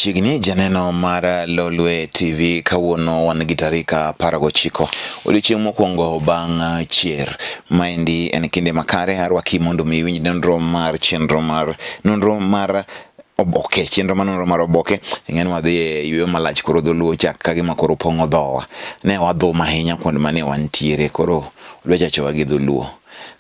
Chigni janeno mara Lolwe TV kawuono wan gi tarika parago chiko odiochieng' mokwongo bang' chier maendi en kinde makare arwaki mondo mi winj nonro mar Oboke chenro nonro mar Oboke ng'en wadhi e yweyo malach koro dholuo chak ka gima koro pong'o dhowa ne wadho mahinya kuond mane wantiere koro dwachachowa gi dholuo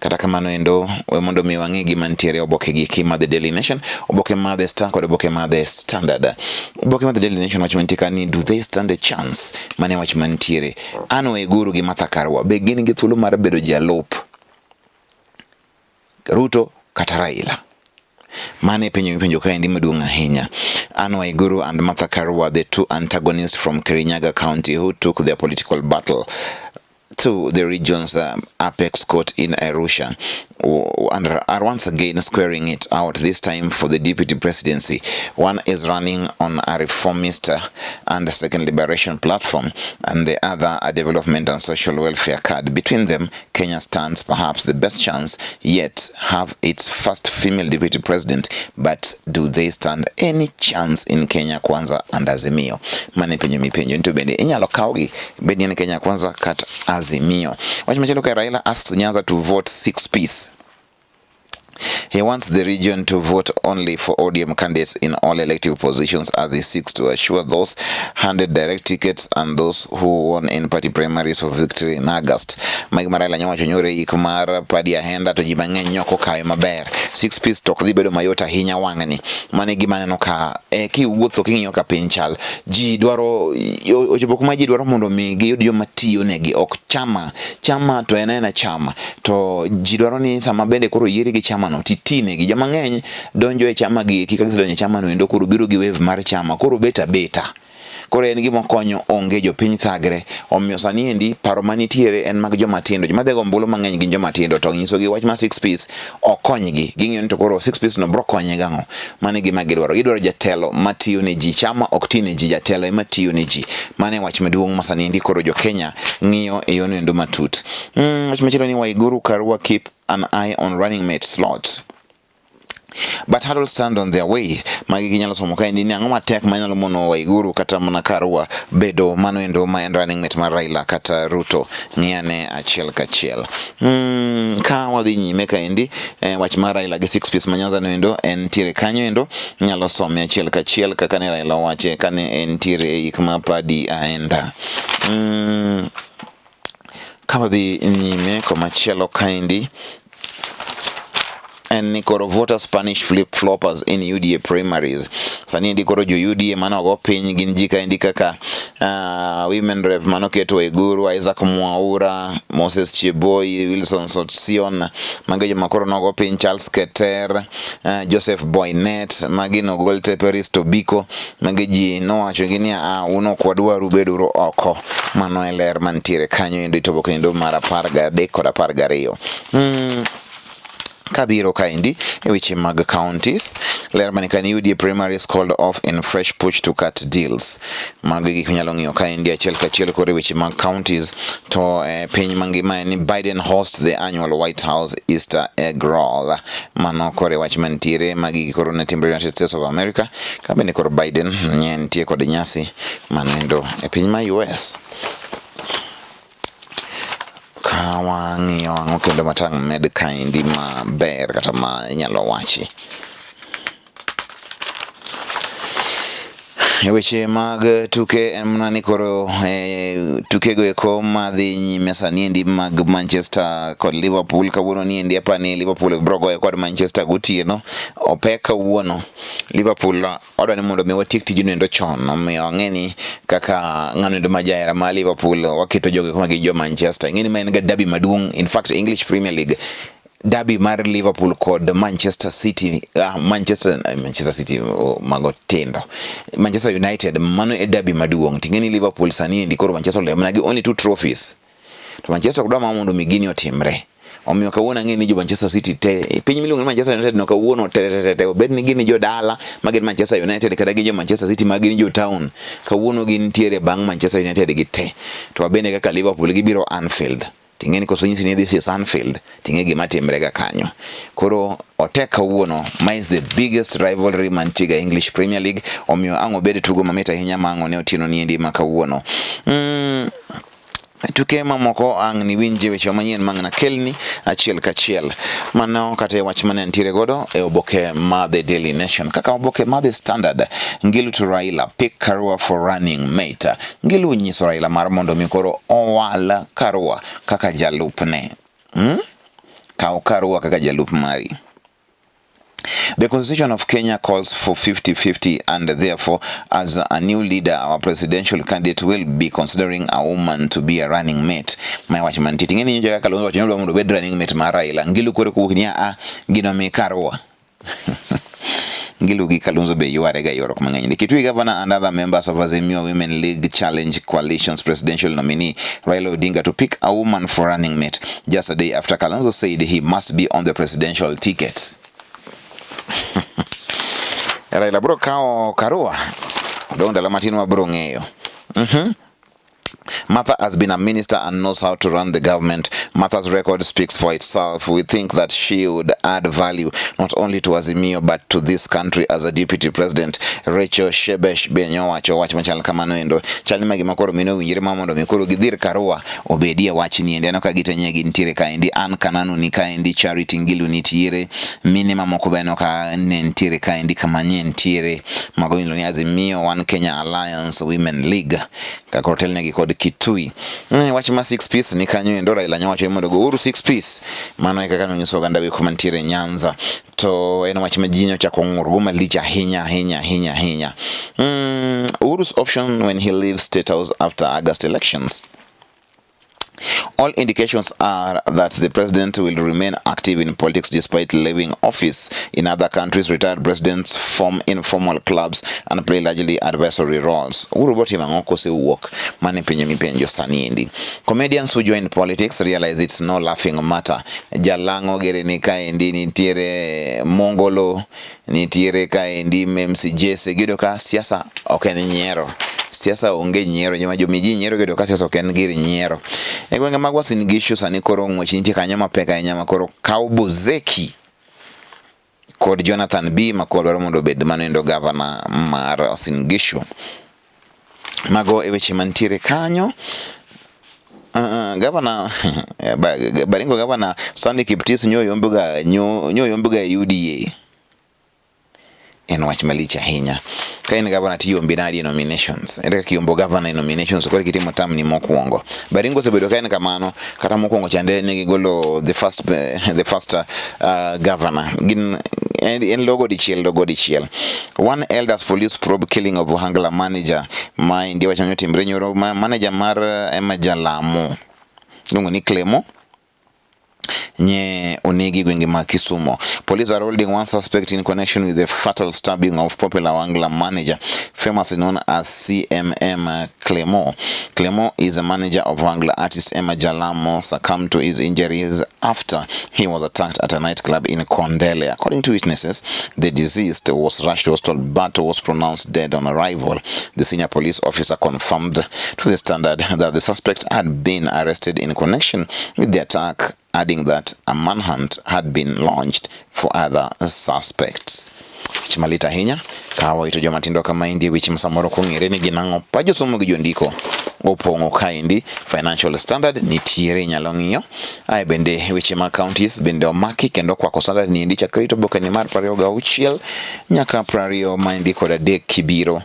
kata kamano endo mondo mi wang'e gima nitiere oboke gi kima The Daily Nation, oboke ma The Star kod oboke ma The Standard. Oboke ma The Daily Nation wach mantie ni do they stand a chance mane wach mantiere Anne Waiguru gi Martha Karua be gin gi thuolo mar bedo jalup Ruto kata Raila. Mane penjo kaendi maduong' ahinya. Anne Waiguru and Martha Karua, the two antagonists from Kirinyaga County who took their political battle to the region's apex court in Arusha and are once again squaring it out, this time for the deputy presidency. One is running on a reformist and second liberation platform, and the other a development and social welfare card. Between them, Kenya stands perhaps the best chance yet have its first female deputy president. But do they stand any chance in Kenya Kwanza and Azimio? Mane penjo mipenjo into bende inyalo kawgi bende in Kenya Kwanza kat Azimio. Wachimachelo ka Raila asks Nyanza to vote 6-piece. He wants the region to vote only for ODM candidates in all elective positions as he seeks to assure those handed direct tickets and those who won in party primaries of victory in August. Mike Maraila nyawacho nyore ikumar padi ahenda to jimang'eny nyoko kawe maber. 6-piece tok dhi bedo mayot ahinya wang'ni. Mane gima neno ka kiwuotho king'iyo ka piny chal. Ji dwaro ochopo kuma ji dwaro mondo mi giyud joma tiyo negi ok chama to en chama to ji dwaro ni sama bende koro yieri gi chama no titine gi joma ng'eny donjo e chama gi kika gisedonjo e chama no endo koro biro gi wave mar chama koro beta koro en gima konyo onge jopiny thagre omiyo sani endi paro manitiere en mag joma tindo joma dhego ombulu mang'eny gin joma tindo to nyiso gi wach ma 6-piece okonygi ging'iyo ni to koro 6-piece no bro konye gang'o mane gima gidwaro jatelo matiyo ne ji chama ok ti ne ji jatelo ema tiyo ne ji mane wach maduong' ma sani endi koro jo Kenya ng'iyo e yono endo matut wach machielo ni Waiguru Karua keep an eye on running mate slots, but hurdles stand on their way. Magi ginyalo somo kaendi ni ang'o matek manyalo mono Waiguru kata mana Karua bedo mano endo ma en running mate mar Raila kata Ruto ng'iyane achiel kachiel. Ka wadhi nyime kaendi wach mar Raila gi 6-piece manyanza no endo en tiere kanyo endo nyalo some achiel kachiel kaka ne Raila wache kane en tiere ik ma padi aenda. Ka wadhi nyime komachielo kaendi and Nikoro voter Spanish flip-floppers in UDA primaries. Sani ndi koro jo UDA mano go piny gin ji kaendi kaka women rep mano keto Waiguru, Isaac Mwaura, Moses Cheboi, Wilson Sotsion, magi joma koro nogo piny Charles Keter, Joseph Boynet, magi no gol Teperis Tobiko, magi ji nowacho gi ni uno kwadwaru beduro oko. Mano e ler mantiere kanyo endo itobo kendo mar 13 kod 12. Kabiro kaendi e weche mag counties ler manikani UDA primaries called off in fresh push to cut deals. Magi gik nyalo ng'iyo kaendi achiel kachiel kore weche mag counties to piny mangima ni Biden host the annual White House Easter egg roll. Mano kore wach mantiere magi koro ne timbre United States of America ka bende koro Biden nitie kod nyasi mano endo e piny ma US. Kawang'iyo ang'o kendo matang' med kaendi maber kata ma inyalo wachi e weche mag tuke en mana ni koro tukego eko madhi nyime sani endi mag Manchester kod Liverpool kawuono ni endi apani Liverpool bro goyo kod Manchester gotieno opek kawuono Liverpool odwa ni mondo mi watiek tijno endo chon omiyo ang'eni kaka ng'ano endo ma jahera ma Liverpool waketo jogo kuma gi jo Manchester ng'eni ma en ga derby maduong' in fact English Premier League derby mar Liverpool kod Manchester City Manchester City mago tindo Manchester United mano e derby maduong' tingeni Liverpool sani endi koro Manchester ole managi only 2 trophies to Manchester kudwa mondo migini otimre omiyo kawuono ng'eni jo Manchester City te piny miluongo ni Manchester United no kawuono te obed ni gin jo dala magin Manchester United kata gi jo Manchester City magin jo town kawuono gin tiere bang' Manchester United gi te to bende kaka Liverpool gibiro Anfield tingeni koso nyisi ni this is Anfield, tinge gima timrega kanyo. Koro otek kawuono, ma is the biggest rivalry mantiga English Premier League, omiyo ang'o bede tugo mamita hinya mang'o ne otieno ni endi ma kawuono. Tuke mamoko ang' ni winje weche manyien mang' na kelni achiel kachiel. Mano kata wach mane ntiere godo e oboke ma The Daily Nation. Kaka oboke ma The Standard, Ngilu to Raila pick Karua for running mate. Ngilu nyiso Raila mar mondo mi koro owal Karua kaka jalupne. Kao Karua kaka jalup mari. The Constitution of Kenya calls for 50-50, and therefore, as a new leader, our presidential candidate will be considering a woman to be a running mate. My watchman titing any Kalonzo Kalonzo to bed running mate Maraila. Ngilu kore kuhinia gino me Karua. Ngilu gi Kalonzo be yuarega yorok mang'eny. The Kitui governor and other members of Azimio Women League Challenge Coalition's presidential nominee Raila Odinga to pick a woman for running mate just a day after Kalonzo said he must be on the presidential ticket. Raila bro kao Karua donda la matino bro ngeyo. Martha has been a minister and knows how to run the government. Martha's record speaks for itself. We think that she would add value not only to Azimio but to this country as a deputy president. Rachel Shebesh Benyo wacho wach machal kamano endo. Chali magi makoro mino winjire mamondo mikoro gidhir Karua obedia wach ni ende anoka gitanyegi ntire kaendi an kananu ni kaendi Charity Ngilu nitiere minima moko beno ka nentire kaendi kamanye ntire mago ni Azimio One Kenya Alliance Women League kakorotel negi kod Kitui. Wach ma 6 piece ni kanyo endo Raila nyawacho mondo go uru 6 piece mano e kaka nyiso ganda we komantire Nyanza to eno wach majinyo cha konguruma licha hinya. Uru's option when he leaves State House after August elections. All indications are that the president will remain active in politics despite leaving office. In other countries, retired presidents form informal clubs and play largely advisory roles. Comedians who join politics realize it's no laughing matter. Jalango gerenika endi nitiere Mongolo, nitiere ka endi MC Jesse gidoka siasa okene nyero. Siasa onge nyero nyama jomiji nyero gedo ka siasa oken giri nyero. Egwenga magwa sinigisho sani koro ngwechinti kanyama peka nyama koro kaubuzeki kod Jonathan B makolo mondo bed manendo governor mar sinigisho. Mago eweche mantiere kanyo. Governor Baringo governor Stanley Kiptis nyoyombuga UDA. En wach malicha hinya. Kain governor tiyo mbinadi nominations. Ereka kiyombo governor nominations kwa kitimo tam ni mokuongo. Baringo sebedo kain kamano kata mokuongo chande negi golo the first governor. En logo di chiel. One elders police probe killing of Ohangla manager. Ndiwa chanyo timbrenyoro manager mar Emma Jalamo. Nungu ni Clemo. Nye onegi gwenge ma Kisumo. Police are holding one suspect in connection with the fatal stabbing of popular Wangla manager, famously known as CMM Clemo. Clemo is a manager of Wangla artist Emma Jalamo, succumbed to his injuries after he was attacked at a nightclub in Kondele. According to witnesses, the deceased was rushed to hospital but was pronounced dead on arrival. The senior police officer confirmed to the Standard that the suspect had been arrested in connection with the attack, adding that a manhunt had been launched for other suspects. Chimalita hinya kawa ito matindo kama indi wichi msamoro kungire ni ginango pajo somo gijondiko opongo kaindi Financial Standard ni tiere nyalong'iyo ai bende wichi ma counties bende omaki kendo kwa Standard ni indi chakrito boka ni mar prario gauchiel nyaka prario maindi koda dek kibiro.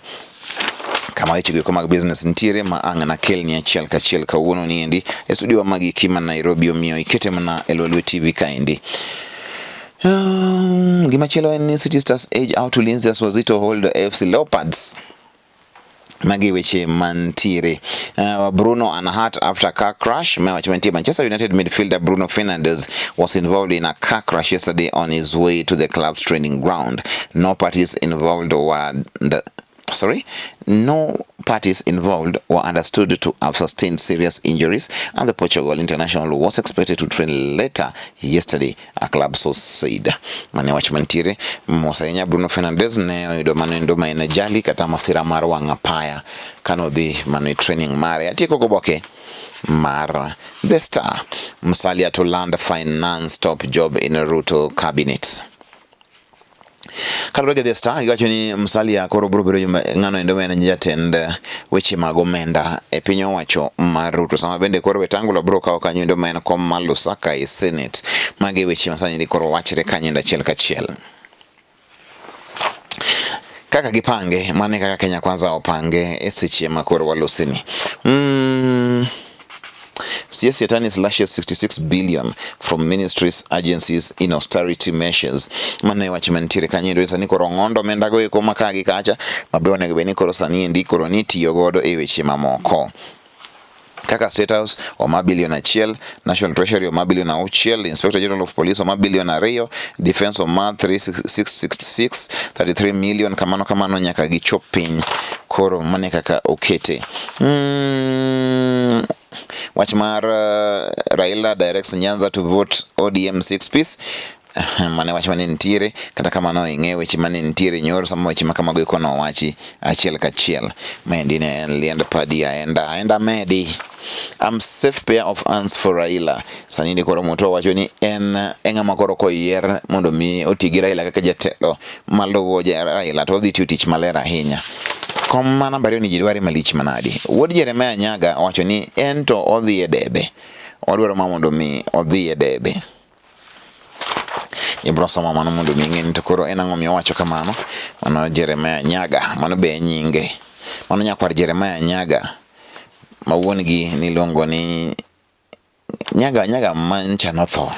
Kama weche giko mag business ntiere ma ang na kel ni achiel kachiel kawuono ni endi e studio magi kima Nairobi omiyo ikete mana Lolwe TV kaendi. Gimachelo en City Stars age out to Lindsay Wazito hold AFC Leopards. Magi weche mantiere. Bruno unhurt after car crash. Manchester United midfielder Bruno Fernandes was involved in a car crash yesterday on his way to the club's training ground. No parties involved parties involved were understood to have sustained serious injuries, and the Portugal international was expected to train later yesterday, a club source said. Mane wachmantire mosainya Bruno Fernandes ne oyudo manendo maen jali kata masira mar wang' apaya kano dhi mane training mare. Atieko goboke mar The Star. Musalia to land finance top job in Ruto cabinet. Kalorege The Star iwacho ni Musalia koro biro bedo ng'ano endo en jatend weche mag omenda e piny owacho mar Ruto. Sama bende koro Wetangula biro kawo kanyo endo en kom mar Lusaka e Senate. Magi weche masani ndi koro wachre kanyo endo achiel kachiel. Kaka gipange, mane kaka Kenya Kwanza opange e seche ma koro walosini. CS Yatani slashes 66 billion from ministries, agencies in austerity measures. Mane wachmantire kanyindo sani koro ngondo mendago eko makagi kacha mabeone gebeni koro sani ndi koro nitiyo godo e weche mamoko. Kaka State House oma billion achiel, National Treasury oma billion auchiel, Inspector General of Police oma billion ariyo, Defense oma 33 million kamano nyaka gichop piny koro mane kaka okete. Wach mar Raila directs Nyanza to vote ODM 6 piece. Mane wach mane ntiere kata kamano ing'e weche mane ntiere nyoro sama weche makamago ikono wachi achiel kachiel. Mendi ne liend padi aenda medi. I'm safe pair of hands for Raila. Sanini koro moto wacho ni eng'ama koro koyier mondo mi otigi Raila kaka jatelo maluwo Raila to dhi tiyo tich maler ahinya. Koma nambari ni jidwari malich manadi. Wuod Jeremiah Nyaga wacho ni ento odhi e debe. Odwaro mondo mi odhi e debe. Ibro sama mano mondo mi ng'eni to koro en ang'o miyo wacho kamano. Mano Jeremiah Nyaga, mano be nyinge. Mano nyakwar Jeremiah Nyaga. Ma wuongi niluongo ni Nyaga mancha notho.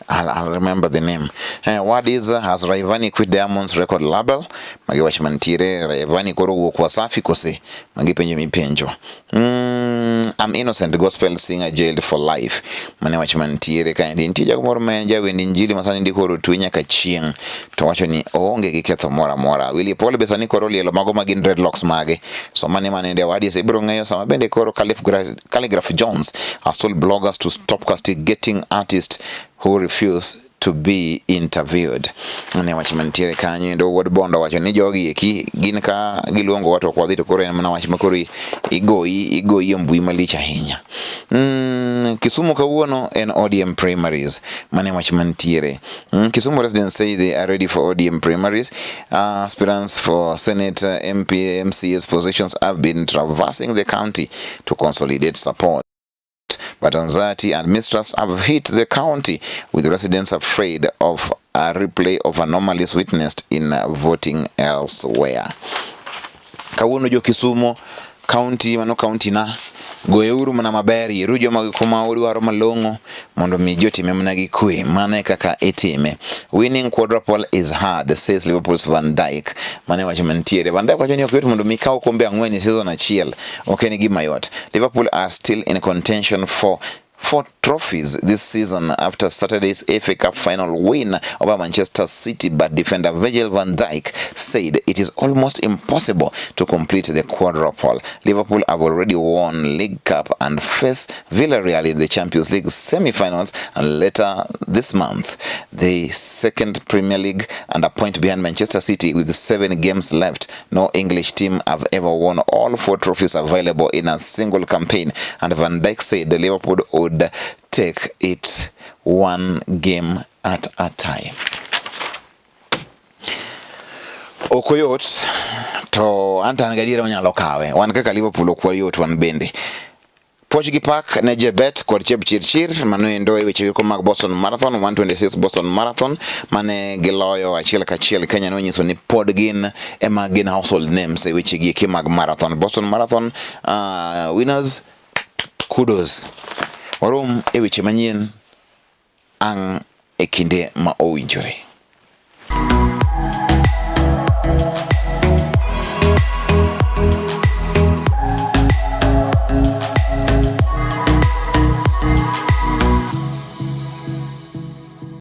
I'll remember the name. What is has Rayvanny quit Diamond's record label? Magi wachmantire Rayvanny koro wuok Wasafi kose. Magi penjo mi penjo. I'm innocent gospel singer jailed for life. Mane wachmantire kandi ntija kumoro menja wendi injili masani ndi koro tuinya ka chieng. To wacho ni onge gi ketho mora. Willie Paul besani koro lielo mago magin dreadlocks mage. So mane ndia wadi se biro ng'eyo sama bende koro Calligraph Jones has told bloggers to stop castigating artists who refuse to be interviewed. Mane wachmantire kanyo ndo wuod Bondo wacho ni jogi eki gin ka giluongo watu kwa dhi to koro en mana wach makoro igoyi mbui malich ahinya. Kisumu kawuono en ODM primaries. Mane wachmantire. Kisumu residents say they are ready for ODM primaries. Aspirants for Senate, MP, MCS positions have been traversing the county to consolidate support. But anxiety and mistrust have hit the county, with residents afraid of a replay of anomalies witnessed in voting elsewhere. Kawuono jo Kisumu county mano county na goeuru mana maberi rujo magikuma udwaro malongo mondo mi joti memna gi kwe mane kaka itime. Winning quadruple is hard, says Liverpool's Van Dijk. Mane wachmantiere Van Dijk wacho ni okweto mondo mi kaw kombe ang'wen e season achiel. Okay ni gima yot. Liverpool are still in contention for 4 trophies this season after Saturday's FA Cup final win over Manchester City, but defender Virgil van Dijk said it is almost impossible to complete the quadruple. Liverpool have already won League Cup and face Villarreal in the Champions League semi-finals, and later this month the second Premier League, and a point behind Manchester City with 7 games left. No English team have ever won all 4 trophies available in a single campaign, and Van Dijk said the Liverpool would take it 1 game at a time. Okoyot to antan gadiera onyalo kawe wan kaka Liverpool okoyot wan bende. Pochgi Park ne jebet kod Chepchirchir mano endo e weche ko mag Boston Marathon 126 Boston Marathon mane giloyo achiel kachiel. Kenya no nyiso ni pod gin ema gin household names e weche gi mag marathon. Boston Marathon winners, kudos. Warum e weche manyien ang e kinde ma owinjore.